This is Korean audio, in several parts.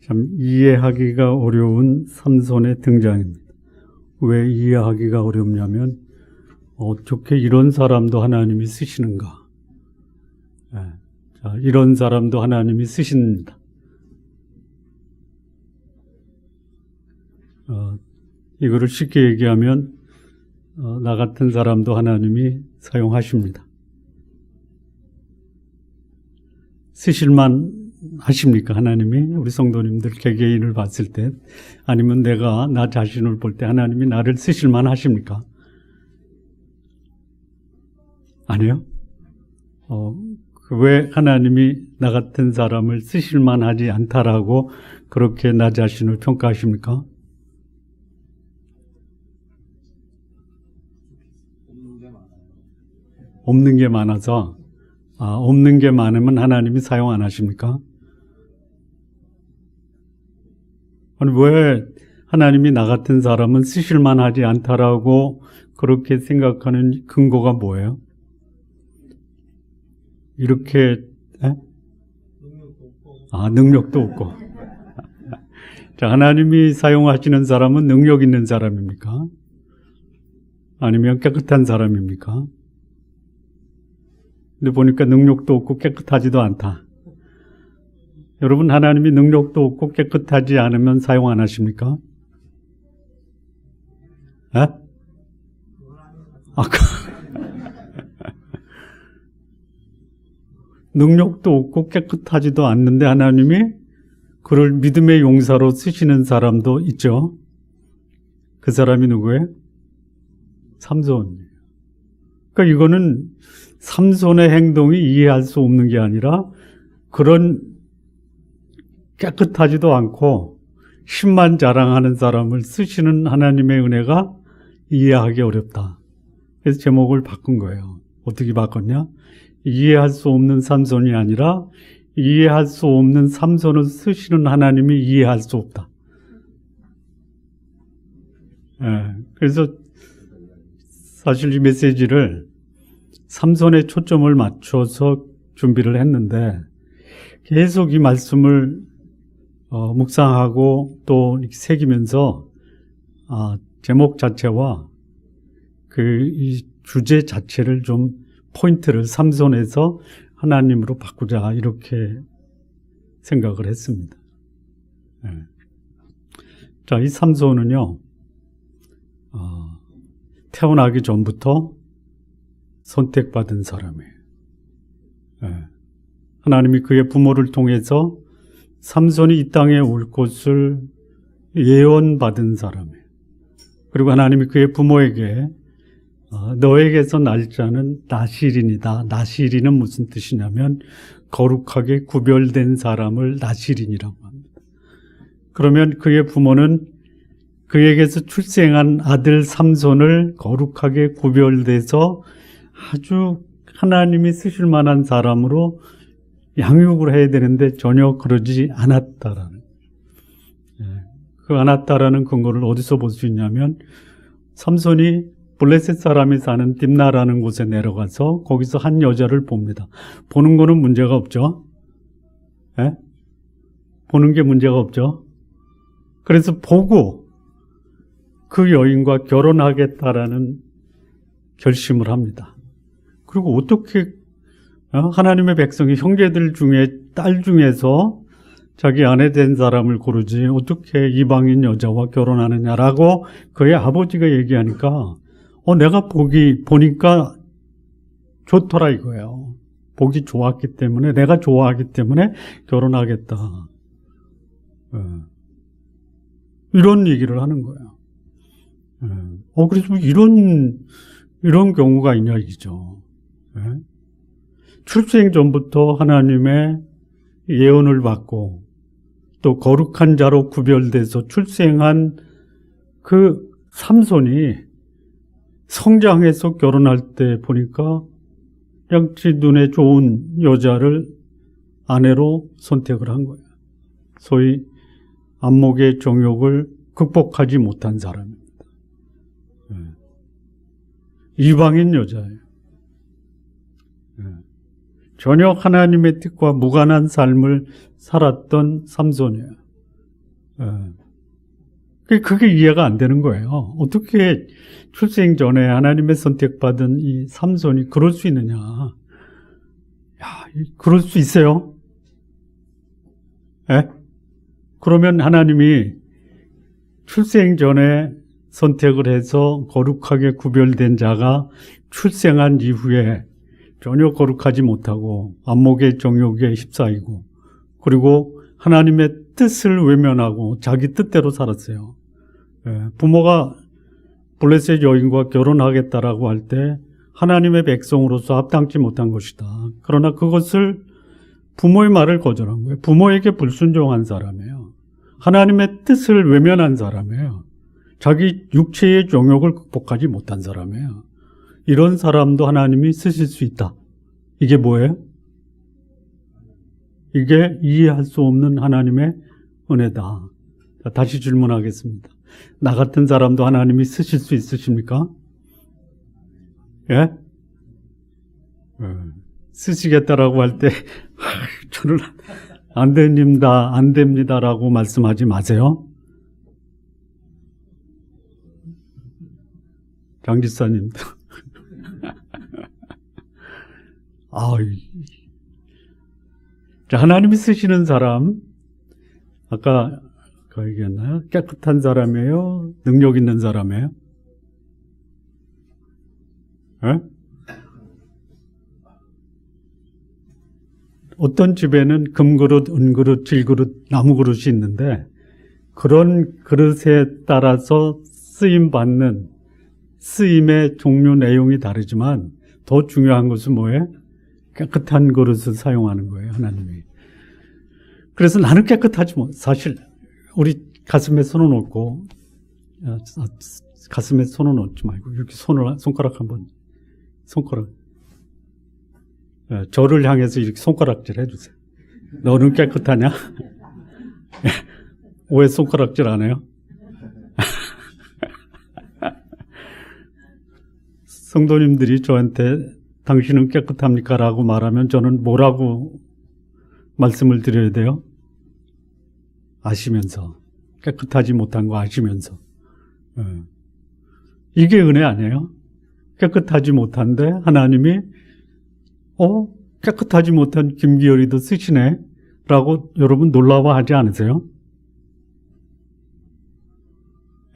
참 이해하기가 어려운 삼손의 등장입니다. 왜 이해하기가 어렵냐면 어떻게 이런 사람도 하나님이 쓰시는가. 자, 이런 사람도 하나님이 쓰십니다. 이거를 쉽게 얘기하면 나 같은 사람도 하나님이 사용하십니다. 쓰실만 하십니까? 하나님이 우리 성도님들 개개인을 봤을 때, 아니면 내가 나 자신을 볼 때 하나님이 나를 쓰실만 하십니까? 아니요. 왜 하나님이 나 같은 사람을 쓰실만 하지 않다라고 그렇게 나 자신을 평가하십니까? 없는 게 많아서. 없는 게 많으면 하나님이 사용 안 하십니까? 아니, 왜 하나님이 나 같은 사람은 쓰실만 하지 않다라고 그렇게 생각하는 근거가 뭐예요? 이렇게, 능력도 없고. 자, 하나님이 사용하시는 사람은 능력 있는 사람입니까? 아니면 깨끗한 사람입니까? 근데 보니까 능력도 없고 깨끗하지도 않다. 여러분, 하나님이 능력도 없고 깨끗하지 않으면 사용 안 하십니까? 능력도 없고 깨끗하지도 않는데 하나님이 그를 믿음의 용사로 쓰시는 사람도 있죠. 그 사람이 누구예요? 삼손이에요. 그러니까 이거는 삼손의 행동이 이해할 수 없는 게 아니라 그런 깨끗하지도 않고 힘만 자랑하는 사람을 쓰시는 하나님의 은혜가 이해하기 어렵다. 그래서 제목을 바꾼 거예요. 어떻게 바꿨냐? 이해할 수 없는 삼손이 아니라 이해할 수 없는 삼손을 쓰시는 하나님이 이해할 수 없다. 그래서 사실 이 메시지를 삼손에 초점을 맞춰서 준비를 했는데 계속 이 말씀을 묵상하고 또 새기면서 제목 자체와 이 주제 자체를 좀 포인트를 삼손에서 하나님으로 바꾸자 이렇게 생각을 했습니다. 자, 이 삼손은요, 태어나기 전부터 선택받은 사람이에요. 하나님이 그의 부모를 통해서 삼손이 이 땅에 올 것을 예언받은 사람이에요. 그리고 하나님이 그의 부모에게 너에게서 날 자는 나실인이다. 나실인은 무슨 뜻이냐면 거룩하게 구별된 사람을 나실인이라고 합니다. 그러면 그의 부모는 그에게서 출생한 아들 삼손을 거룩하게 구별돼서 아주 하나님이 쓰실 만한 사람으로 양육을 해야 되는데 전혀 그러지 않았다라는, 그 않았다라는 근거를 어디서 볼 수 있냐면 삼손이 블레셋 사람이 사는 딥나라는 곳에 내려가서 거기서 한 여자를 봅니다. 보는 거는 문제가 없죠. 보는 게 문제가 없죠. 그래서 보고 그 여인과 결혼하겠다라는 결심을 합니다. 그리고 어떻게 하나님의 백성이 형제들 중에 딸 중에서 자기 아내 된 사람을 고르지 어떻게 이방인 여자와 결혼하느냐라고 그의 아버지가 얘기하니까 내가 보니까 좋더라 이거예요. 보기 좋았기 때문에, 내가 좋아하기 때문에 결혼하겠다. 이런 얘기를 하는 거예요. 그래서 이런 경우가 있냐 이죠. 출생 전부터 하나님의 예언을 받고 또 거룩한 자로 구별돼서 출생한 그 삼손이 성장해서 결혼할 때 보니까 양치 눈에 좋은 여자를 아내로 선택을 한 거예요. 소위 안목의 정욕을 극복하지 못한 사람입니다. 이방인 여자예요. 전혀 하나님의 뜻과 무관한 삶을 살았던 삼손이에요. 그게 이해가 안 되는 거예요. 어떻게 출생 전에 하나님의 선택받은 이 삼손이 그럴 수 있느냐. 그럴 수 있어요? 예? 그러면 하나님이 출생 전에 선택을 해서 거룩하게 구별된 자가 출생한 이후에 전혀 거룩하지 못하고 안목의 정욕에 휩싸이고 그리고 하나님의 뜻을 외면하고 자기 뜻대로 살았어요. 부모가 블레셋 여인과 결혼하겠다라고 할 때 하나님의 백성으로서 합당치 못한 것이다. 그러나 그것을 부모의 말을 거절한 거예요. 부모에게 불순종한 사람이에요. 하나님의 뜻을 외면한 사람이에요. 자기 육체의 정욕을 극복하지 못한 사람이에요. 이런 사람도 하나님이 쓰실 수 있다. 이게 뭐예요? 이게 이해할 수 없는 하나님의 은혜다. 다시 질문하겠습니다. 나 같은 사람도 하나님이 쓰실 수 있으십니까? 예? 쓰시겠다라고 할 때 저는 안 됩니다, 안 됩니다라고 말씀하지 마세요. 장 지사님도 자, 하나님이 쓰시는 사람 아까 그 얘기했나요? 깨끗한 사람이에요? 능력 있는 사람이에요? 예? 어떤 집에는 금그릇, 은그릇, 질그릇, 나무그릇이 있는데 그런 그릇에 따라서 쓰임받는 쓰임의 종류 내용이 다르지만 더 중요한 것은 뭐예요? 깨끗한 그릇을 사용하는 거예요, 하나님이. 그래서 나는 깨끗하지 뭐 사실 우리 가슴에 손을 얹고 가슴에 손을 얹지 말고 이렇게 손가락 한번 손가락 저를 향해서 이렇게 손가락질 해주세요. 너는 깨끗하냐? 왜 손가락질 안 해요? 성도님들이 저한테 당신은 깨끗합니까? 라고 말하면 저는 뭐라고 말씀을 드려야 돼요? 아시면서. 깨끗하지 못한 거 아시면서. 이게 은혜 아니에요? 깨끗하지 못한데 하나님이 깨끗하지 못한 김기열이도 쓰시네 라고 여러분 놀라워하지 않으세요?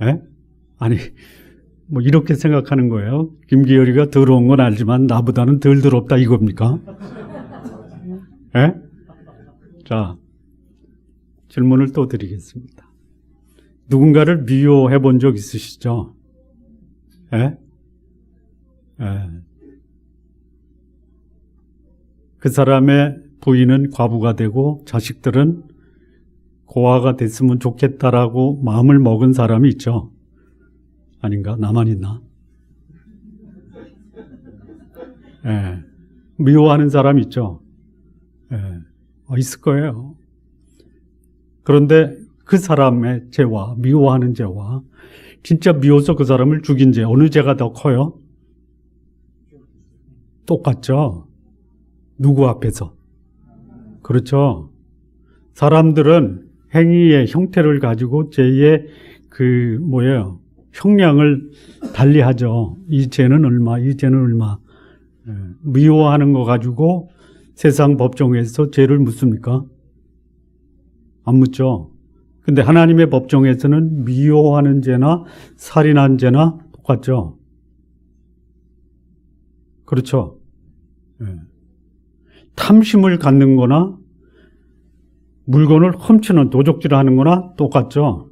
예? 아니 뭐 이렇게 생각하는 거예요. 김기열이가 더러운 건 알지만 나보다는 덜 더럽다 이겁니까? 예? 자, 질문을 또 드리겠습니다. 누군가를 미워해 본 적 있으시죠? 예? 예. 그 사람의 부인은 과부가 되고 자식들은 고아가 됐으면 좋겠다라고 마음을 먹은 사람이 있죠. 아닌가? 나만 있나? 예. 미워하는 사람이 있죠. 예. 있을 거예요. 그런데 그 사람의 죄와 미워하는 죄와 진짜 미워서 그 사람을 죽인 죄 어느 죄가 더 커요? 똑같죠. 누구 앞에서? 그렇죠. 사람들은 행위의 형태를 가지고 죄의 형량을 달리하죠. 이 죄는 얼마, 이 죄는 얼마. 미워하는 거 가지고 세상 법정에서 죄를 묻습니까? 안 묻죠. 근데 하나님의 법정에서는 미워하는 죄나 살인한 죄나 똑같죠. 그렇죠. 탐심을 갖는 거나 물건을 훔치는 도적질을 하는 거나 똑같죠.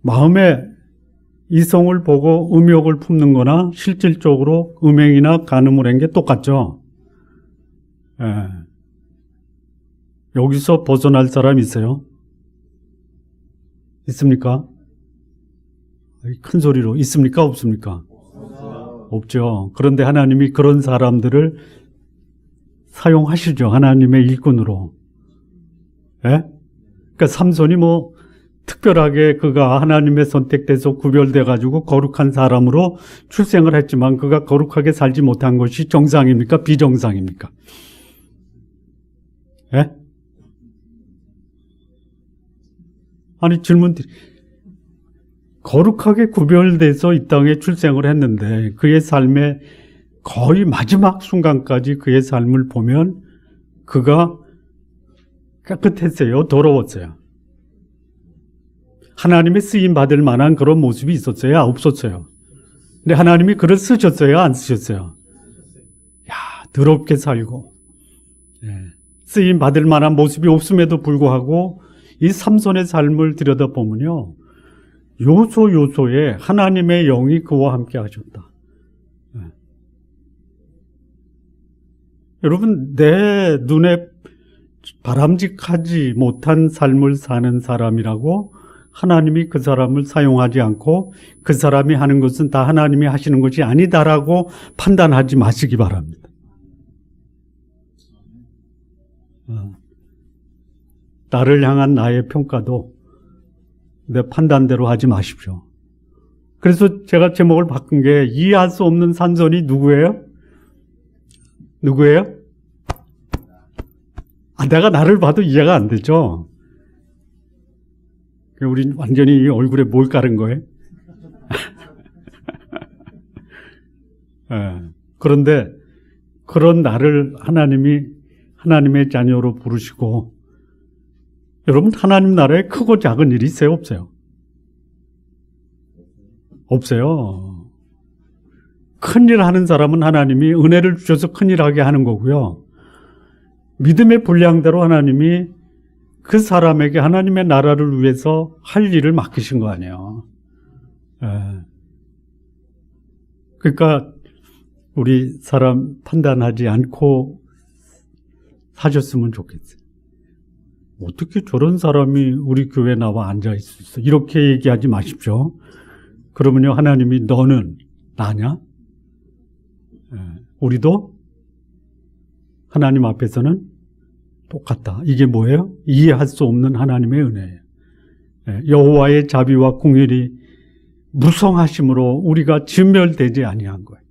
마음에 이성을 보고 음욕을 품는 거나 실질적으로 음행이나 간음을 한 게 똑같죠. 여기서 벗어날 사람 있어요? 있습니까? 큰 소리로 있습니까? 없습니까? 없죠. 그런데 하나님이 그런 사람들을 사용하시죠. 하나님의 일꾼으로. 예? 그러니까 삼손이 특별하게 그가 하나님의 선택돼서 구별돼 가지고 거룩한 사람으로 출생을 했지만 그가 거룩하게 살지 못한 것이 정상입니까? 비정상입니까? 예? 아니, 거룩하게 구별돼서 이 땅에 출생을 했는데 그의 삶의 거의 마지막 순간까지 그의 삶을 보면 그가 깨끗했어요? 더러웠어요? 하나님의 쓰임 받을 만한 그런 모습이 있었어요? 없었어요? 근데 하나님이 그를 쓰셨어요? 안 쓰셨어요? 야, 더럽게 살고 쓰임 받을 만한 모습이 없음에도 불구하고 이 삼손의 삶을 들여다보면요, 요소요소에 하나님의 영이 그와 함께 하셨다. 여러분, 내 눈에 바람직하지 못한 삶을 사는 사람이라고 하나님이 그 사람을 사용하지 않고 그 사람이 하는 것은 다 하나님이 하시는 것이 아니다라고 판단하지 마시기 바랍니다. 나를 향한 나의 평가도 내 판단대로 하지 마십시오. 그래서 제가 제목을 바꾼 게 이해할 수 없는 삼손이 누구예요? 누구예요? 내가 나를 봐도 이해가 안 되죠? 우리 완전히 얼굴에 뭘 깔은 거예요? 그런데 그런 나를 하나님이 하나님의 자녀로 부르시고, 여러분, 하나님 나라에 크고 작은 일이 있어요? 없어요? 없어요. 큰일 하는 사람은 하나님이 은혜를 주셔서 큰일 하게 하는 거고요. 믿음의 분량대로 하나님이 그 사람에게 하나님의 나라를 위해서 할 일을 맡기신 거 아니에요. 그러니까 우리 사람 판단하지 않고 사셨으면 좋겠어요. 어떻게 저런 사람이 우리 교회에 나와 앉아있을 수 있어? 이렇게 얘기하지 마십시오. 그러면요, 하나님이 너는 나냐? 우리도 하나님 앞에서는 똑같다. 이게 뭐예요? 이해할 수 없는 하나님의 은혜예요. 여호와의 자비와 공의를 무성하심으로 우리가 진멸되지 아니한 거예요.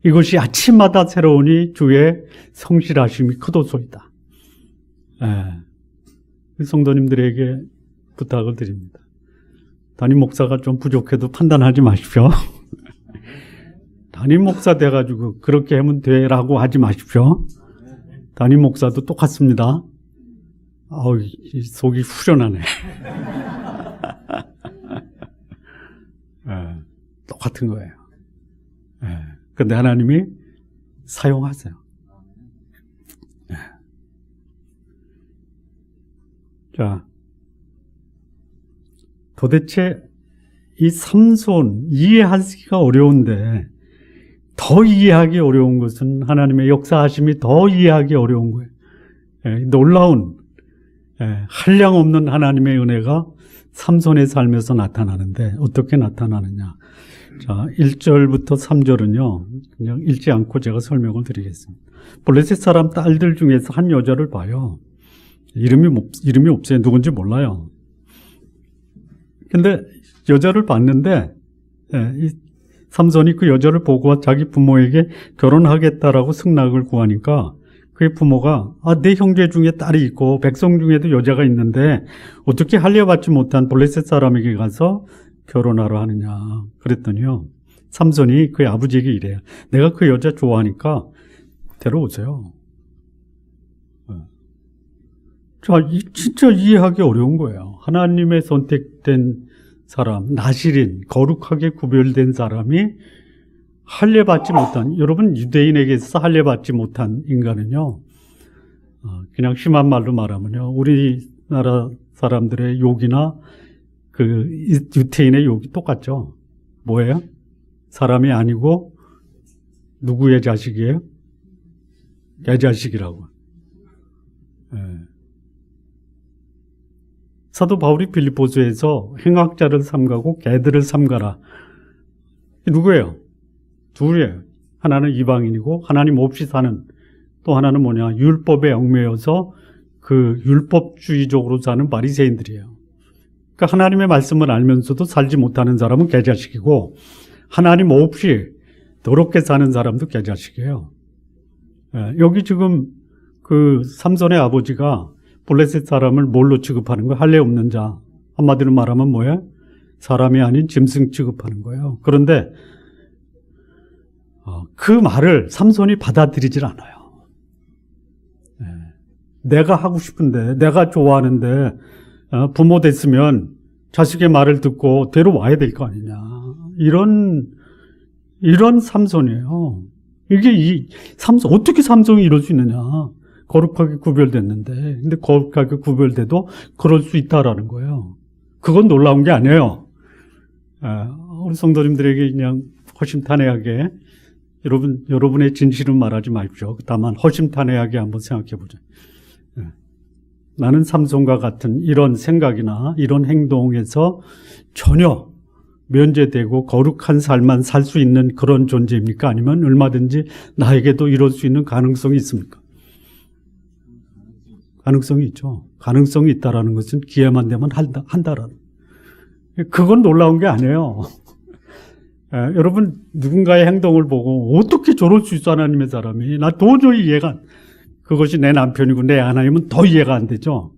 이것이 아침마다 새로우니 주의 성실하심이 크도소이다. 성도님들에게 부탁을 드립니다. 담임 목사가 좀 부족해도 판단하지 마십시오. 담임 목사 돼가지고 그렇게 하면 돼라고 하지 마십시오. 담임 목사도 똑같습니다. 아우, 속이 후련하네. 똑같은 거예요. 그런데 하나님이 사용하세요. 자, 도대체 이 삼손 이해하기가 어려운데 더 이해하기 어려운 것은 하나님의 역사하심이 더 이해하기 어려운 거예요. 놀라운 한량없는 하나님의 은혜가 삼손의 삶에서 나타나는데 어떻게 나타나느냐. 자, 1절부터 3절은요 그냥 읽지 않고 제가 설명을 드리겠습니다. 블레셋 사람 딸들 중에서 한 여자를 봐요. 이름이 없어요. 누군지 몰라요. 근데 여자를 봤는데 이 삼손이 그 여자를 보고 자기 부모에게 결혼하겠다라고 승낙을 구하니까 그의 부모가 내 형제 중에 딸이 있고 백성 중에도 여자가 있는데 어떻게 할례받지 못한 블레셋 사람에게 가서 결혼하러 하느냐 그랬더니요, 삼손이 그의 아버지에게 이래요. 내가 그 여자 좋아하니까 데려오세요. 자, 진짜 이해하기 어려운 거예요. 하나님의 선택된 사람, 나실인, 거룩하게 구별된 사람이 할례받지 못한, 여러분 유대인에게서 할례받지 못한 인간은요, 그냥 심한 말로 말하면요, 우리나라 사람들의 욕이나 그 유태인의 욕이 똑같죠. 뭐예요? 사람이 아니고 누구의 자식이에요? 내 자식이라고. 사도 바울이 빌립보서에서 행악자를 삼가고 개들을 삼가라. 누구예요? 둘이에요. 하나는 이방인이고 하나님 없이 사는, 또 하나는 뭐냐, 율법에 얽매여서 그 율법주의적으로 사는 바리새인들이에요. 그러니까 하나님의 말씀을 알면서도 살지 못하는 사람은 개자식이고, 하나님 없이 더럽게 사는 사람도 개자식이에요. 여기 지금 그 삼손의 아버지가 블레셋 사람을 뭘로 취급하는 거예요? 할례 없는 자. 한마디로 말하면 뭐예요? 사람이 아닌 짐승 취급하는 거예요. 그런데 그 말을 삼손이 받아들이질 않아요. 내가 하고 싶은데, 내가 좋아하는데 부모 됐으면 자식의 말을 듣고 데려와야 될 거 아니냐. 이런 삼손이에요. 이게 삼손, 어떻게 삼손이 이럴 수 있느냐. 거룩하게 구별됐는데. 근데 거룩하게 구별돼도 그럴 수 있다라는 거예요. 그건 놀라운 게 아니에요. 우리 성도님들에게 그냥 허심탄회하게 여러분의 진실은 말하지 마십시오. 다만 허심탄회하게 한번 생각해 보죠. 나는 삼손과 같은 이런 생각이나 이런 행동에서 전혀 면제되고 거룩한 삶만 살 수 있는 그런 존재입니까? 아니면 얼마든지 나에게도 이럴 수 있는 가능성이 있습니까? 가능성이 있죠. 가능성이 있다라는 것은 기회만 되면 한다라는. 그건 놀라운 게 아니에요. 여러분, 누군가의 행동을 보고 어떻게 저럴 수 있어, 하나님의 사람이. 나 도저히 이해가, 그것이 내 남편이고 내 아내이면 더 이해가 안 되죠.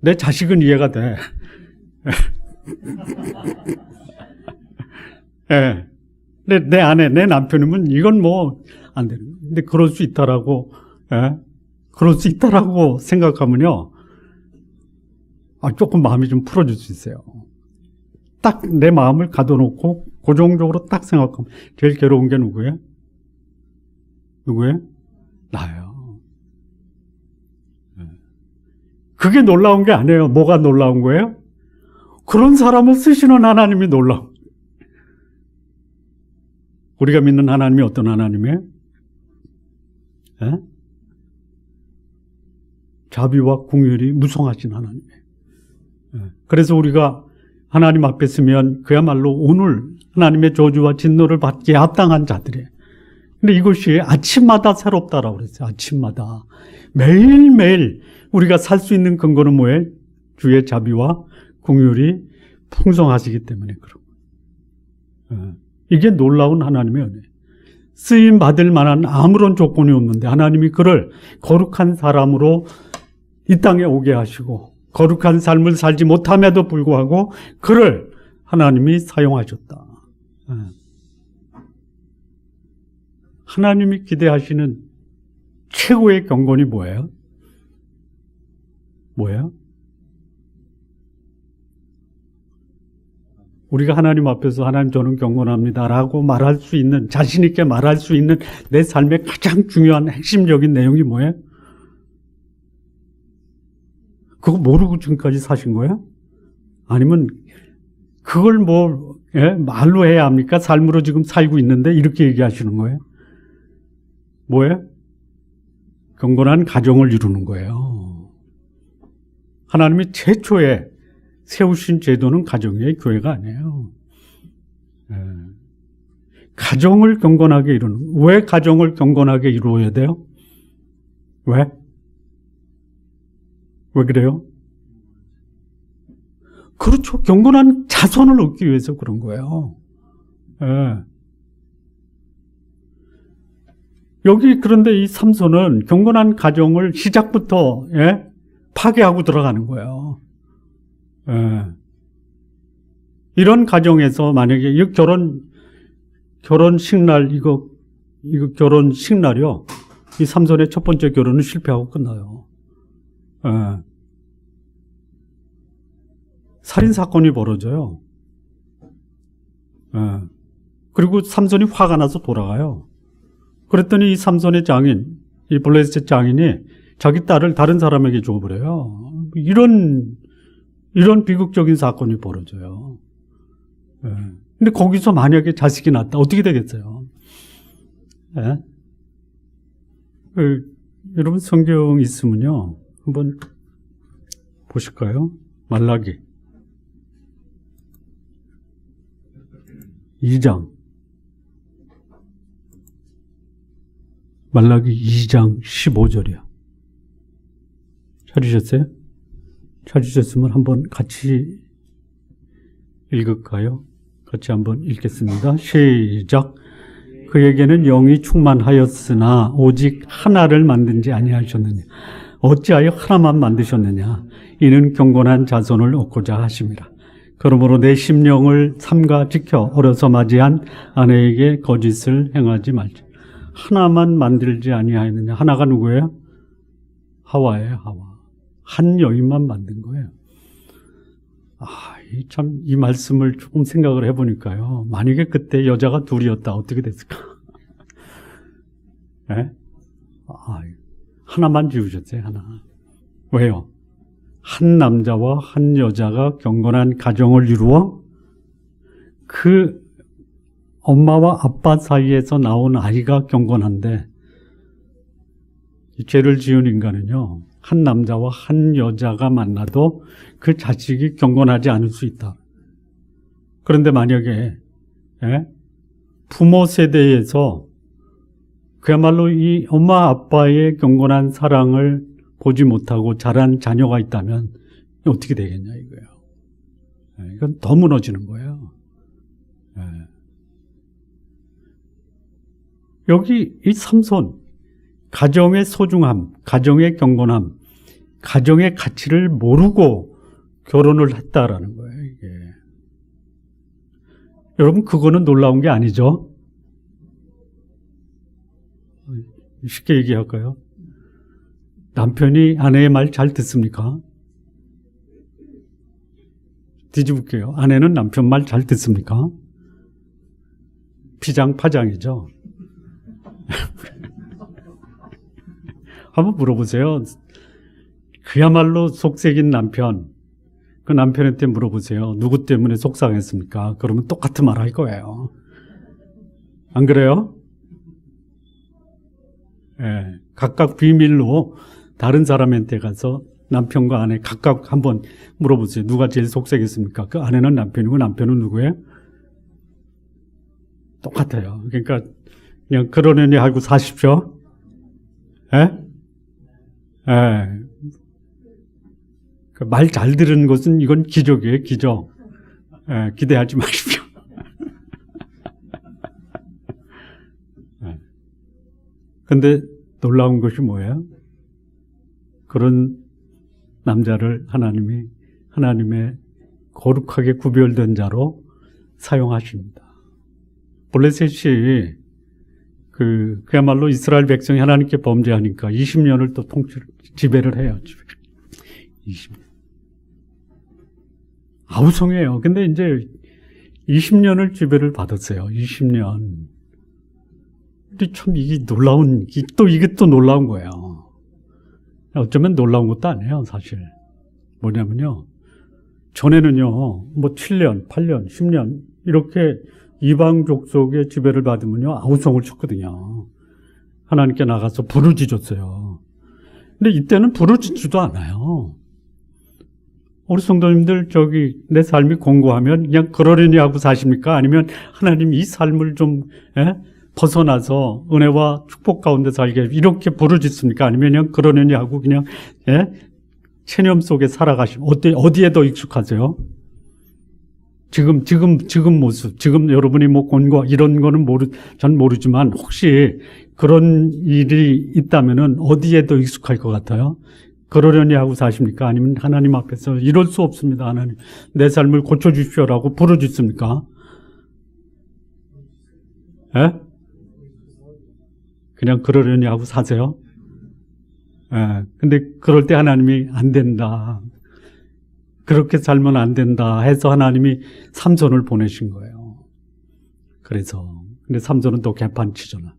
내 자식은 이해가 돼. 내 아내, 내 남편이면 이건 뭐 안 되는 거예요. 근데 그럴 수 있다라고, 그럴 수 있다라고 생각하면요. 조금 마음이 좀 풀어질 수 있어요. 딱 내 마음을 가둬놓고 고정적으로 딱 생각하면 제일 괴로운 게 누구예요? 누구예요? 나예요. 그게 놀라운 게 아니에요. 뭐가 놀라운 거예요? 그런 사람을 쓰시는 하나님이 놀라운. 우리가 믿는 하나님이 어떤 하나님이에요? 자비와 긍휼이 무성하신 하나님이에요. 그래서 우리가 하나님 앞에 서면 그야말로 오늘 하나님의 저주와 진노를 받기에 합당한 자들이에요. 근데 이것이 아침마다 새롭다라고 그랬어요. 아침마다. 매일매일 우리가 살 수 있는 근거는 뭐예요? 주의 자비와 긍휼이 풍성하시기 때문에 그런. 이게 놀라운 하나님의 은혜예요. 쓰임 받을 만한 아무런 조건이 없는데 하나님이 그를 거룩한 사람으로 이 땅에 오게 하시고 거룩한 삶을 살지 못함에도 불구하고 그를 하나님이 사용하셨다. 하나님이 기대하시는 최고의 경건이 뭐예요? 뭐예요? 우리가 하나님 앞에서 하나님 저는 경건합니다라고 말할 수 있는, 자신 있게 말할 수 있는 내 삶의 가장 중요한 핵심적인 내용이 뭐예요? 그거 모르고 지금까지 사신 거예요? 아니면 그걸 말로 해야 합니까? 삶으로 지금 살고 있는데 이렇게 얘기하시는 거예요? 뭐예요? 경건한 가정을 이루는 거예요. 하나님이 최초에 세우신 제도는 가정이에요. 교회가 아니에요. 가정을 경건하게 이루는. 왜 가정을 경건하게 이루어야 돼요? 왜? 왜 그래요? 그렇죠. 경건한 자손을 얻기 위해서 그런 거예요. 여기 그런데 이 삼손은 경건한 가정을 시작부터 파괴하고 들어가는 거예요. 이런 가정에서 만약에 이 결혼식 날 이거 결혼식 날이요. 이 삼손의 첫 번째 결혼은 실패하고 끝나요. 살인 사건이 벌어져요. 그리고 삼손이 화가 나서 돌아가요. 그랬더니 이 삼손의 장인, 이 블레셋 장인이 자기 딸을 다른 사람에게 줘버려요. 이런 비극적인 사건이 벌어져요. 근데 거기서 만약에 자식이 낳았다, 어떻게 되겠어요? 여러분 성경 있으면요, 한번 보실까요? 말라기 2장. 말라기 2장 15절이야. 찾으셨어요? 찾으셨으면 한번 같이 읽을까요? 같이 한번 읽겠습니다. 시작. 그에게는 영이 충만하였으나 오직 하나를 만든지 아니하셨느냐. 어찌하여 하나만 만드셨느냐. 이는 경건한 자손을 얻고자 하심이라. 그러므로 내 심령을 삼가 지켜 어려서 맞이한 아내에게 거짓을 행하지 말지. 하나만 만들지 아니하였느냐. 하나가 누구예요? 하와예요, 하와. 한 여인만 만든 거예요. 참, 이 말씀을 조금 생각을 해보니까요. 만약에 그때 여자가 둘이었다, 어떻게 됐을까? 네? 하나만 지으셨어요, 하나. 왜요? 한 남자와 한 여자가 경건한 가정을 이루어 그 엄마와 아빠 사이에서 나온 아이가 경건한데, 죄를 지은 인간은요, 한 남자와 한 여자가 만나도 그 자식이 경건하지 않을 수 있다. 그런데 만약에 부모 세대에서 그야말로 이 엄마 아빠의 경건한 사랑을 보지 못하고 자란 자녀가 있다면 어떻게 되겠냐 이거예요. 이건 더 무너지는 거예요. 여기 이 삼손, 가정의 소중함, 가정의 경건함, 가정의 가치를 모르고 결혼을 했다라는 거예요, 이게. 여러분, 그거는 놀라운 게 아니죠? 쉽게 얘기할까요? 남편이 아내의 말 잘 듣습니까? 뒤집을게요. 아내는 남편 말 잘 듣습니까? 피장파장이죠. 한번 물어보세요. 그야말로 속색인 남편, 그 남편한테 물어보세요. 누구 때문에 속상했습니까? 그러면 똑같은 말 할 거예요. 안 그래요? 예, 각각 비밀로 다른 사람한테 가서 남편과 아내 각각 한번 물어보세요. 누가 제일 속색했습니까? 그 아내는 남편이고 남편은 누구예요? 똑같아요. 그러니까 그냥 그러려니 하고 사십시오. 예? 예. 말 잘 들은 것은 이건 기적이에요, 기적. 예, 기대하지 마십시오. 예. 근데 놀라운 것이 뭐예요? 그런 남자를 하나님이 하나님의 거룩하게 구별된 자로 사용하십니다. 블레셋이 그야말로 이스라엘 백성이 하나님께 범죄하니까 20년을 또 지배를 해요. 20년. 아우성이에요. 근데 이제 20년을 지배를 받았어요. 20년. 근데 참 이게 이게 또 놀라운 거예요. 어쩌면 놀라운 것도 아니에요, 사실. 뭐냐면요. 전에는요, 뭐 7년, 8년, 10년, 이렇게 이방 족속의 지배를 받으면요, 아우성을 쳤거든요. 하나님께 나가서 부르짖었어요. 근데 이때는 부르짖지도 않아요. 우리 성도님들, 내 삶이 공고하면 그냥 그러려니 하고 사십니까? 아니면 하나님 이 삶을 좀, 벗어나서 은혜와 축복 가운데 살게 이렇게 부르짖습니까? 아니면 그냥 그러려니 하고 그냥, 체념 속에 살아가시면, 어디에 더 익숙하세요? 지금 모습, 지금 여러분이 뭐 권고, 이런 거는 전 모르지만 혹시 그런 일이 있다면은 어디에 더 익숙할 것 같아요? 그러려니 하고 사십니까? 아니면 하나님 앞에서 이럴 수 없습니다. 하나님, 내 삶을 고쳐주십시오라고 부르짖습니까? 예? 그냥 그러려니 하고 사세요? 예. 근데 그럴 때 하나님이 안 된다. 그렇게 살면 안 된다 해서 하나님이 삼손을 보내신 거예요. 근데 삼손은 또 개판치잖아.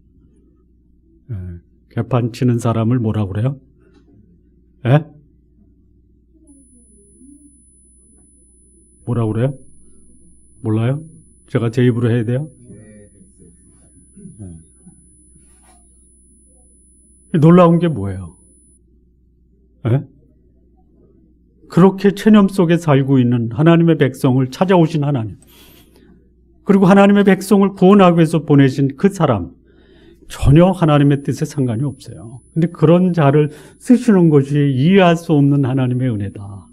예. 개판치는 사람을 뭐라고 그래요? 예? 뭐라고 그래요? 몰라요? 제가 제 입으로 해야 돼요? 놀라운 게 뭐예요? 예? 그렇게 체념 속에 살고 있는 하나님의 백성을 찾아오신 하나님, 그리고 하나님의 백성을 구원하기 위해서 보내신 그 사람, 전혀 하나님의 뜻에 상관이 없어요. 근데 그런 자를 쓰시는 것이 이해할 수 없는 하나님의 은혜다.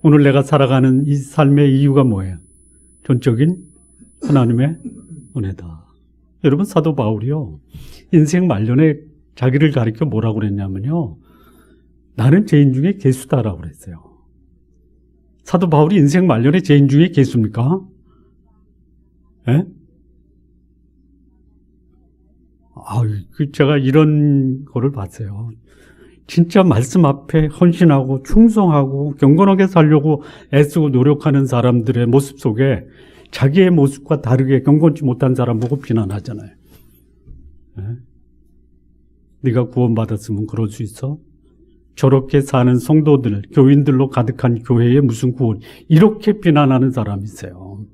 오늘 내가 살아가는 이 삶의 이유가 뭐예요? 전적인 하나님의 은혜다. 여러분, 사도 바울이요, 인생 말년에 자기를 가리켜 뭐라고 그랬냐면요, 나는 죄인 중에 괴수다라고 그랬어요. 사도 바울이 인생 말년에 죄인 중에 괴수입니까? 예? 제가 이런 거를 봤어요. 진짜 말씀 앞에 헌신하고 충성하고 경건하게 살려고 애쓰고 노력하는 사람들의 모습 속에 자기의 모습과 다르게 경건치 못한 사람 보고 비난하잖아요. 예? 네가 구원받았으면 그럴 수 있어? 저렇게 사는 성도들, 교인들로 가득한 교회에 무슨 구원, 이렇게 비난하는 사람이 있어요.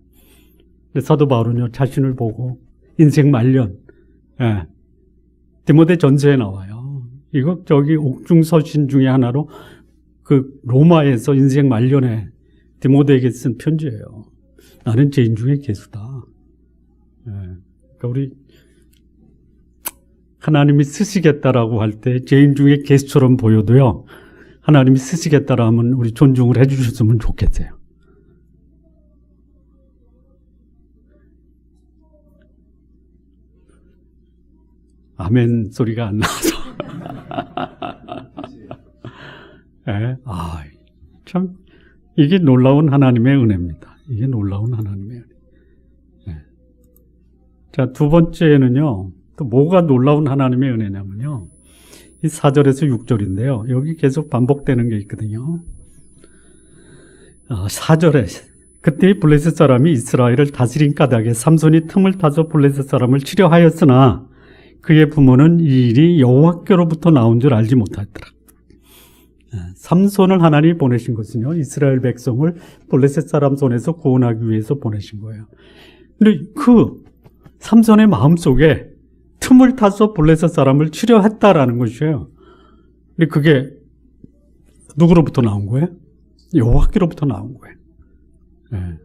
근데 사도 바울은요, 자신을 보고 인생 말년, 예, 디모데 전서에 나와요. 이거 옥중서신 중에 하나로 그 로마에서 인생 말년에 디모데에게 쓴 편지예요. 나는 죄인 중에 괴수다. 예, 그러니까 우리 하나님이 쓰시겠다라고 할 때 죄인 중에 괴수처럼 보여도요, 하나님이 쓰시겠다라 하면 우리 존중을 해주셨으면 좋겠어요. 아멘 소리가 안 나와서. 네? 참, 이게 놀라운 하나님의 은혜입니다. 이게 놀라운 하나님의 은혜. 네. 자, 두 번째는요, 또 뭐가 놀라운 하나님의 은혜냐면요, 이 4절에서 6절인데요. 여기 계속 반복되는 게 있거든요. 4절에 그때 블레셋 사람이 이스라엘을 다스린 까닭에 삼손이 틈을 타서 블레셋 사람을 치려하였으나 그의 부모는 이 일이 여호와께로부터 나온 줄 알지 못하였더라. 삼손을 하나님이 보내신 것은요, 이스라엘 백성을 블레셋 사람 손에서 구원하기 위해서 보내신 거예요. 근데 그 삼손의 마음속에 틈을 타서 블레셋 사람을 치려했다라는 것이에요. 근데 그게 누구로부터 나온 거예요? 여호와께로부터 나온 거예요. 네.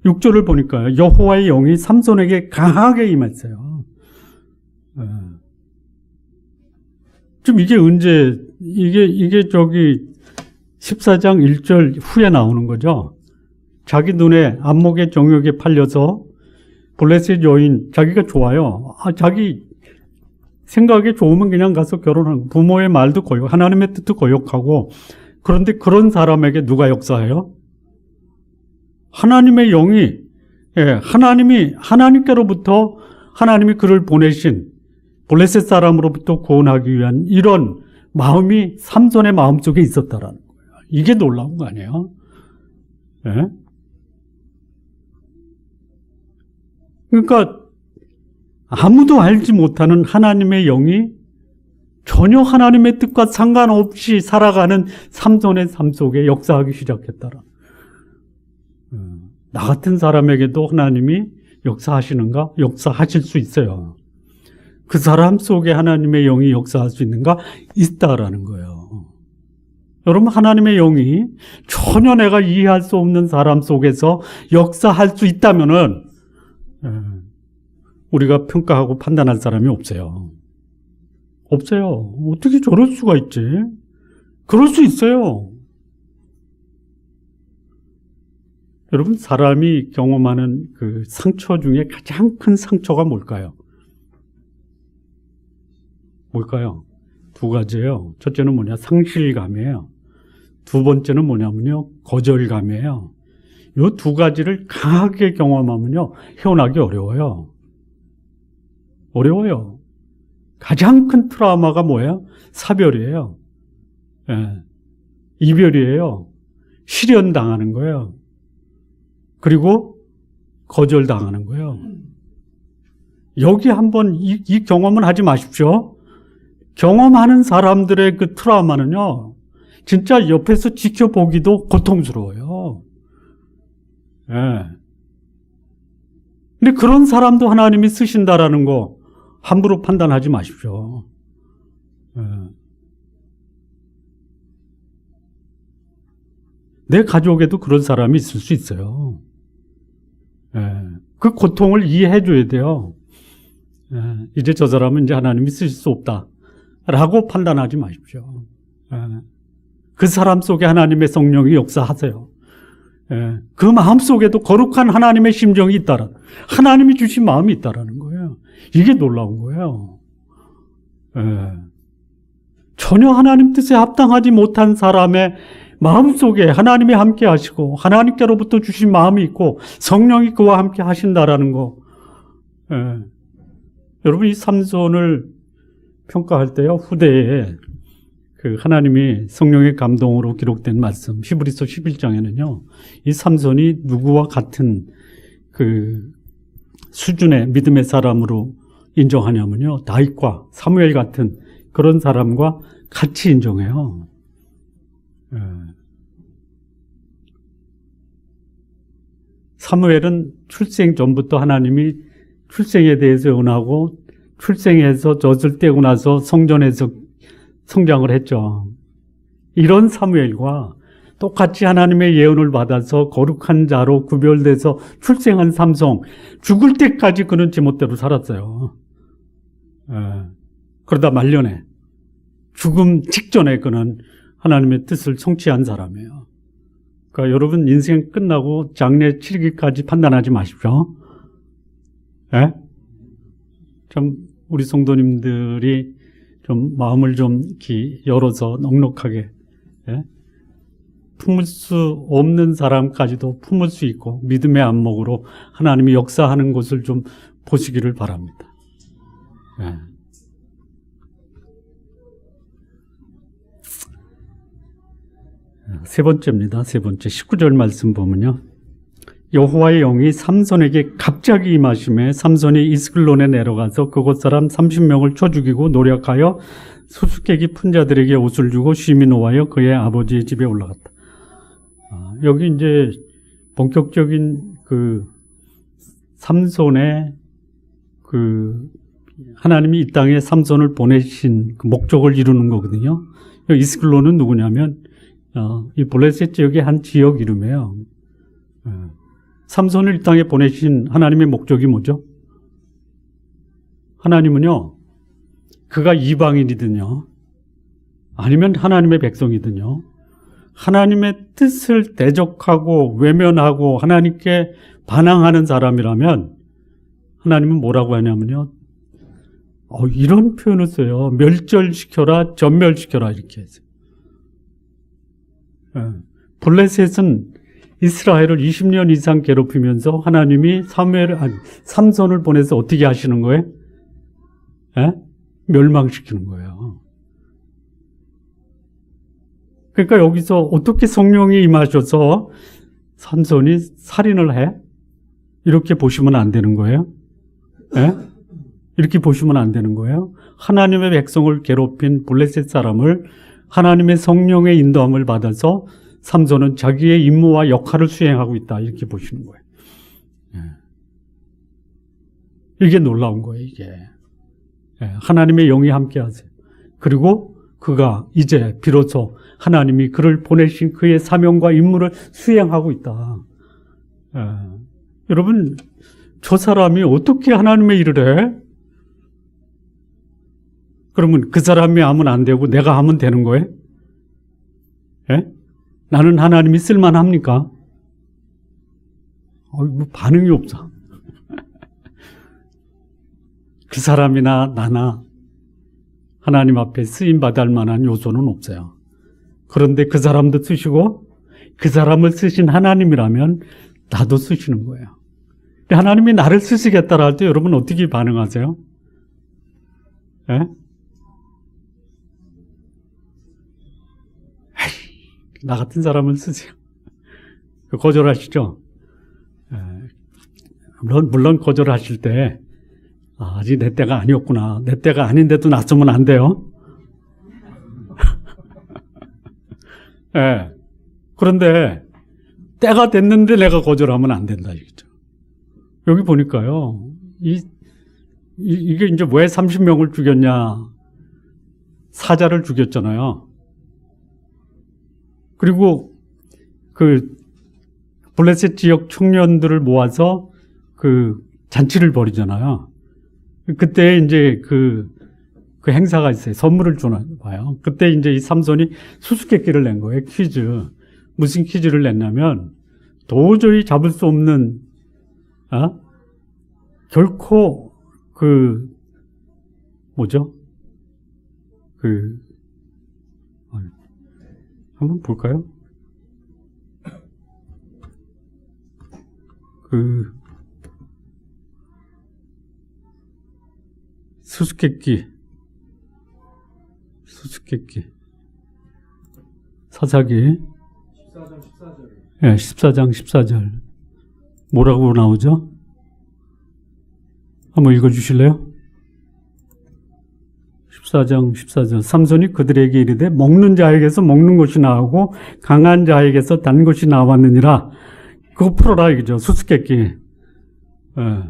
6절을 보니까 여호와의 영이 삼손에게 강하게 임했어요. 네. 좀 이게 언제, 이게 14장 1절 후에 나오는 거죠. 자기 눈에 안목의 정욕에 팔려서 블레셋 여인, 자기가 좋아요. 자기 생각에 좋으면 그냥 가서 결혼하는, 부모의 말도 거역, 하나님의 뜻도 거역하고, 그런데 그런 사람에게 누가 역사해요? 하나님의 영이, 하나님께로부터 하나님이 그를 보내신 블레셋 사람으로부터 구원하기 위한 이런 마음이 삼손의 마음 속에 있었다라는 거예요. 이게 놀라운 거 아니에요? 예? 그러니까 아무도 알지 못하는 하나님의 영이 전혀 하나님의 뜻과 상관없이 살아가는 삼손의 삶 속에 역사하기 시작했다라. 나 같은 사람에게도 하나님이 역사하시는가? 역사하실 수 있어요. 그 사람 속에 하나님의 영이 역사할 수 있는가? 있다라는 거예요. 여러분, 하나님의 영이 전혀 내가 이해할 수 없는 사람 속에서 역사할 수 있다면은 우리가 평가하고 판단할 사람이 없어요. 없어요. 어떻게 저럴 수가 있지? 그럴 수 있어요. 여러분, 사람이 경험하는 그 상처 중에 가장 큰 상처가 뭘까요? 뭘까요? 두 가지예요. 첫째는 뭐냐? 상실감이에요. 두 번째는 뭐냐면요? 거절감이에요. 이 두 가지를 강하게 경험하면요, 헤어나기 어려워요. 어려워요. 가장 큰 트라우마가 뭐예요? 사별이에요. 예. 이별이에요. 실연당하는 거예요. 그리고 거절당하는 거예요. 여기 한번 이 경험은 하지 마십시오. 경험하는 사람들의 그 트라우마는요, 진짜 옆에서 지켜보기도 고통스러워요. 예. 근데 그런 사람도 하나님이 쓰신다라는 거 함부로 판단하지 마십시오. 예. 내 가족에도 그런 사람이 있을 수 있어요. 예. 그 고통을 이해해 줘야 돼요. 예. 이제 저 사람은 이제 하나님이 쓰실 수 없다 라고 판단하지 마십시오. 예. 그 사람 속에 하나님의 성령이 역사하세요. 예. 그 마음 속에도 거룩한 하나님의 심정이 있다라, 하나님이 주신 마음이 있다라는 거예요. 이게 놀라운 거예요. 예. 전혀 하나님 뜻에 합당하지 못한 사람의 마음속에 하나님이 함께 하시고 하나님께로부터 주신 마음이 있고 성령이 그와 함께 하신다라는 거. 예. 여러분, 이 삼손을 평가할 때요, 후대에 그 하나님이 성령의 감동으로 기록된 말씀, 히브리서 11장에는요, 이 삼손이 누구와 같은 그 수준의 믿음의 사람으로 인정하냐면요, 다윗과 사무엘 같은 그런 사람과 같이 인정해요. 예. 사무엘은 출생 전부터 하나님이 출생에 대해서 은하고 출생해서 젖을 떼고 나서 성전에서 성장을 했죠. 이런 사무엘과 똑같이 하나님의 예언을 받아서 거룩한 자로 구별돼서 출생한 삼손, 죽을 때까지 그는 제멋대로 살았어요. 그러다 말년에 죽음 직전에 그는 하나님의 뜻을 성취한 사람이에요. 그러니까 여러분, 인생 끝나고 장례 치르기까지 판단하지 마십시오. 예? 참 우리 성도님들이 좀 마음을 좀 열어서 넉넉하게, 예? 품을 수 없는 사람까지도 품을 수 있고 믿음의 안목으로 하나님이 역사하는 것을 좀 보시기를 바랍니다. 예. 세 번째입니다. 세 번째 19절 말씀 보면요, 여호와의 영이 삼손에게 갑자기 임하심에 삼손이 이스글론에 내려가서 그곳 사람 30명을 쳐 죽이고 노력하여 수수께끼 푼 자들에게 옷을 주고 쉼이 노하여 그의 아버지의 집에 올라갔다. 여기 이제 본격적인 그 삼손의 그 하나님이 이 땅에 삼손을 보내신 그 목적을 이루는 거거든요. 이스글론은 누구냐면 이 블레셋 지역의 한 지역 이름이에요. 삼손을 이 땅에 보내신 하나님의 목적이 뭐죠? 하나님은요, 그가 이방인이든요, 아니면 하나님의 백성이든요, 하나님의 뜻을 대적하고 외면하고 하나님께 반항하는 사람이라면 하나님은 뭐라고 하냐면요, 이런 표현을 써요. 멸절시켜라, 전멸시켜라, 이렇게 해서. 블레셋은 이스라엘을 20년 이상 괴롭히면서 하나님이 삼손을 보내서 어떻게 하시는 거예요? 예? 멸망시키는 거예요. 그러니까 여기서 어떻게 성령이 임하셔서 삼손이 살인을 해? 이렇게 보시면 안 되는 거예요. 예? 이렇게 보시면 안 되는 거예요. 하나님의 백성을 괴롭힌 블레셋 사람을 하나님의 성령의 인도함을 받아서 삼손은 자기의 임무와 역할을 수행하고 있다, 이렇게 보시는 거예요. 이게 놀라운 거예요, 이게. 하나님의 영이 함께 하세요. 그리고 그가 이제 비로소 하나님이 그를 보내신 그의 사명과 임무를 수행하고 있다. 여러분, 저 사람이 어떻게 하나님의 일을 해? 그러면 그 사람이 하면 안 되고 내가 하면 되는 거예요? 예? 나는 하나님이 쓸만합니까? 뭐 반응이 없어. 그 사람이나 나나 하나님 앞에 쓰임받을 만한 요소는 없어요. 그런데 그 사람도 쓰시고 그 사람을 쓰신 하나님이라면 나도 쓰시는 거예요. 하나님이 나를 쓰시겠다라 할 때 여러분 어떻게 반응하세요? 예? 나 같은 사람을 쓰세요. 거절하시죠? 물론 거절하실 때 아직 내 때가 아니었구나, 내 때가 아닌데도 낯서면 안 돼요. 네. 그런데 때가 됐는데 내가 거절하면 안 된다, 이거죠. 여기 보니까요, 이게 이제 왜 30명을 죽였냐? 사자를 죽였잖아요. 그리고 그 블레셋 지역 청년들을 모아서 그 잔치를 벌이잖아요. 그때 이제 그 행사가 있어요. 선물을 주나 봐요. 그때 이제 이 삼손이 수수께끼를 낸 거예요. 퀴즈. 무슨 퀴즈를 냈냐면 도저히 잡을 수 없는, 결코 한번 볼까요? 수수께끼 사사기 14장 14절. 예, 14장 14절 뭐라고 나오죠? 한번 읽어주실래요? 14장 14절 삼손이 그들에게 이르되 먹는 자에게서 먹는 것이 나오고 강한 자에게서 단 것이 나왔느니라. 그거 풀어라 이거죠. 수수께끼. 예.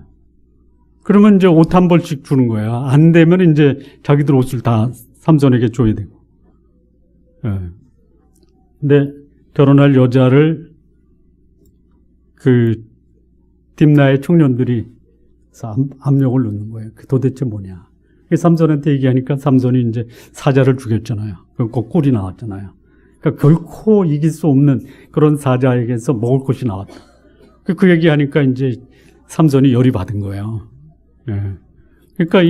그러면 이제 옷 한 벌씩 주는 거야. 안 되면 이제 자기들 옷을 다 삼손에게 줘야 되고. 예. 근데 결혼할 여자를 딥나의 청년들이 압력을 넣는 거예요. 그 도대체 뭐냐. 삼손한테 얘기하니까 삼손이 이제 사자를 죽였잖아요. 그 꿀이 나왔잖아요. 그러니까 결코 이길 수 없는 그런 사자에게서 먹을 것이 나왔다. 그 얘기하니까 이제 삼손이 열이 받은 거예요. 예. 그러니까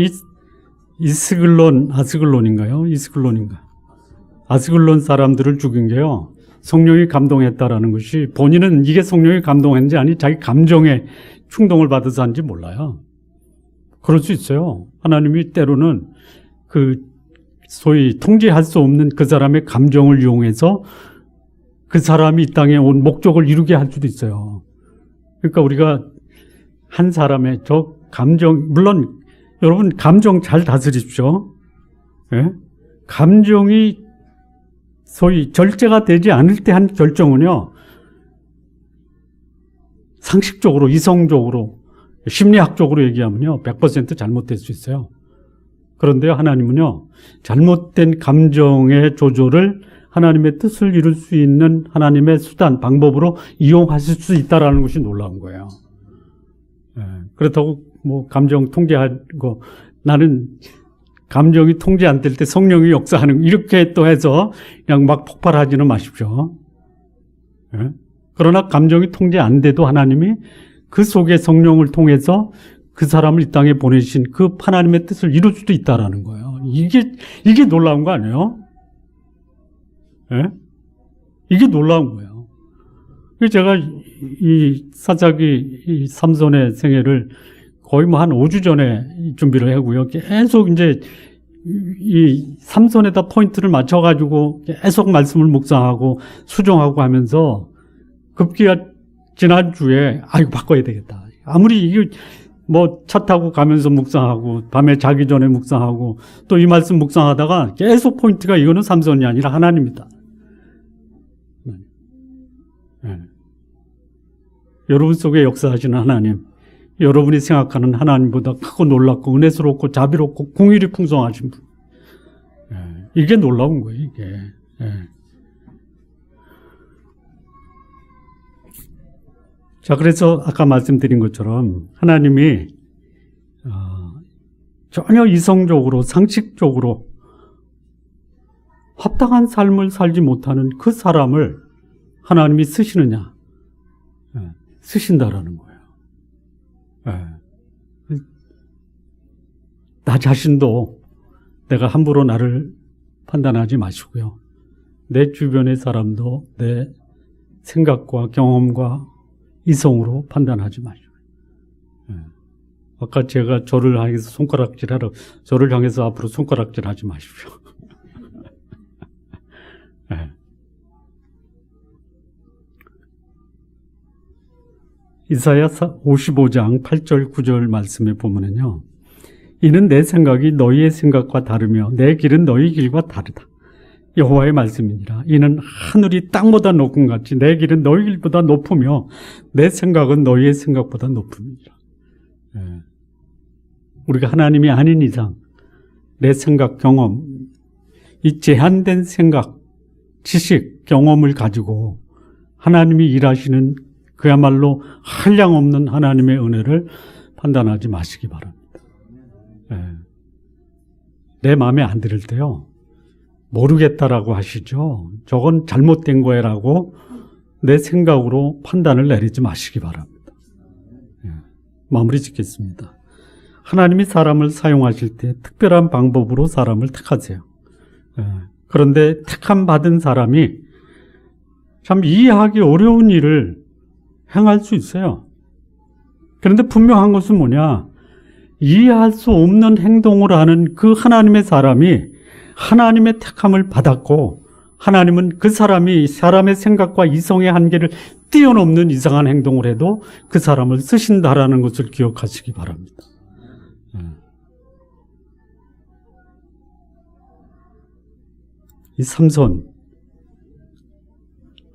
아스글론 사람들을 죽인 게요. 성령이 감동했다라는 것이 본인은 이게 성령이 감동했는지 아니 자기 감정에 충동을 받아서 한지 몰라요. 그럴 수 있어요. 하나님이 때로는 소위 통제할 수 없는 그 사람의 감정을 이용해서 그 사람이 이 땅에 온 목적을 이루게 할 수도 있어요. 그러니까 우리가 한 사람의 물론 여러분 감정 잘 다스리십시오. 예? 감정이 소위 절제가 되지 않을 때 한 결정은요, 상식적으로, 이성적으로, 심리학적으로 얘기하면요, 100% 잘못될 수 있어요. 그런데요, 하나님은요, 잘못된 감정의 조절을 하나님의 뜻을 이룰 수 있는 하나님의 수단, 방법으로 이용하실 수 있다는 것이 놀라운 거예요. 예, 그렇다고 감정 통제하고 나는 감정이 통제 안 될 때 성령이 역사하는 이렇게 또 해서 그냥 막 폭발하지는 마십시오. 예? 그러나 감정이 통제 안 돼도 하나님이 그 속에 성령을 통해서 그 사람을 이 땅에 보내신 그 하나님의 뜻을 이룰 수도 있다라는 거예요. 이게 놀라운 거 아니에요? 예? 이게 놀라운 거예요. 제가 이 사사기 삼손의 생애를 거의 한 5주 전에 준비를 하고요. 계속 이제 이 삼손에다 포인트를 맞춰가지고 계속 말씀을 묵상하고 수정하고 하면서 급기야 지난주에 이거 바꿔야 되겠다. 아무리 이게 차 타고 가면서 묵상하고 밤에 자기 전에 묵상하고 또 이 말씀 묵상하다가 계속 포인트가 이거는 삼손이 아니라 하나님이다. 네. 여러분 속에 역사하시는 하나님, 여러분이 생각하는 하나님보다 크고 놀랍고 은혜스럽고 자비롭고 공의를 풍성하신 분. 이게 놀라운 거예요, 이게. 자, 그래서 아까 말씀드린 것처럼 하나님이 전혀 이성적으로 상식적으로 합당한 삶을 살지 못하는 그 사람을 하나님이 쓰시느냐? 쓰신다라는 거예요. 나 자신도 내가 함부로 나를 판단하지 마시고요. 내 주변의 사람도 내 생각과 경험과 이성으로 판단하지 마시고요. 아까 제가 저를 향해서 손가락질하라, 저를 향해서 앞으로 손가락질하지 마십시오. 이사야 55장 8절 9절 말씀에 보면은요, 이는 내 생각이 너희의 생각과 다르며 내 길은 너희 길과 다르다. 여호와의 말씀이니라. 이는 하늘이 땅보다 높은 같이 내 길은 너희 길보다 높으며 내 생각은 너희의 생각보다 높음이니라. 우리가 하나님이 아닌 이상 내 생각, 경험, 이 제한된 생각, 지식, 경험을 가지고 하나님이 일하시는 그야말로 한량없는 하나님의 은혜를 판단하지 마시기 바랍니다. 내 마음에 안 들을 때요, 모르겠다라고 하시죠. 저건 잘못된 거라고 내 생각으로 판단을 내리지 마시기 바랍니다. 마무리 짓겠습니다. 하나님이 사람을 사용하실 때 특별한 방법으로 사람을 택하세요. 그런데 택함 받은 사람이 참 이해하기 어려운 일을 행할 수 있어요. 그런데 분명한 것은 뭐냐? 이해할 수 없는 행동을 하는 그 하나님의 사람이 하나님의 택함을 받았고, 하나님은 그 사람이 사람의 생각과 이성의 한계를 뛰어넘는 이상한 행동을 해도 그 사람을 쓰신다라는 것을 기억하시기 바랍니다. 이 삼손,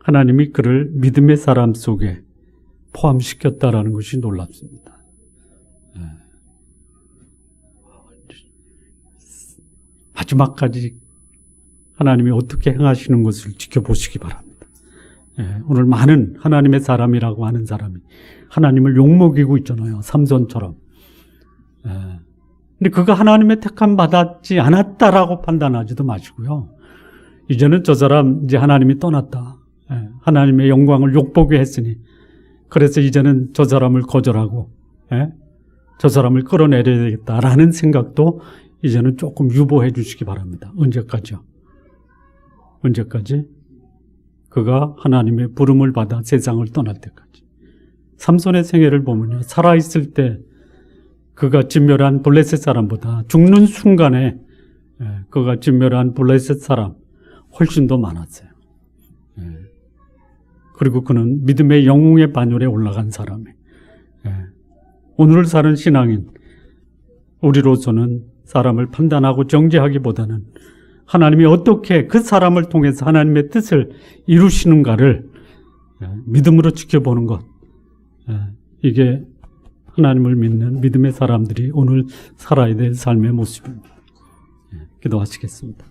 하나님이 그를 믿음의 사람 속에 포함시켰다라는 것이 놀랍습니다. 마지막까지 하나님이 어떻게 행하시는 것을 지켜보시기 바랍니다. 오늘 많은 하나님의 사람이라고 하는 사람이 하나님을 욕먹이고 있잖아요. 삼손처럼. 근데 그가 하나님의 택함 받았지 않았다라고 판단하지도 마시고요. 이제는 저 사람 이제 하나님이 떠났다. 하나님의 영광을 욕보게 했으니 그래서 이제는 저 사람을 거절하고 저 사람을 끌어내려야 되겠다라는 생각도 이제는 조금 유보해 주시기 바랍니다. 언제까지요? 언제까지? 그가 하나님의 부름을 받아 세상을 떠날 때까지. 삼손의 생애를 보면요, 살아있을 때 그가 진멸한 블레셋 사람보다 죽는 순간에 그가 진멸한 블레셋 사람 훨씬 더 많았어요. 그리고 그는 믿음의 영웅의 반열에 올라간 사람이에요. 오늘 사는 신앙인 우리로서는 사람을 판단하고 정죄하기보다는 하나님이 어떻게 그 사람을 통해서 하나님의 뜻을 이루시는가를 믿음으로 지켜보는 것, 이게 하나님을 믿는 믿음의 사람들이 오늘 살아야 될 삶의 모습입니다. 기도하시겠습니다.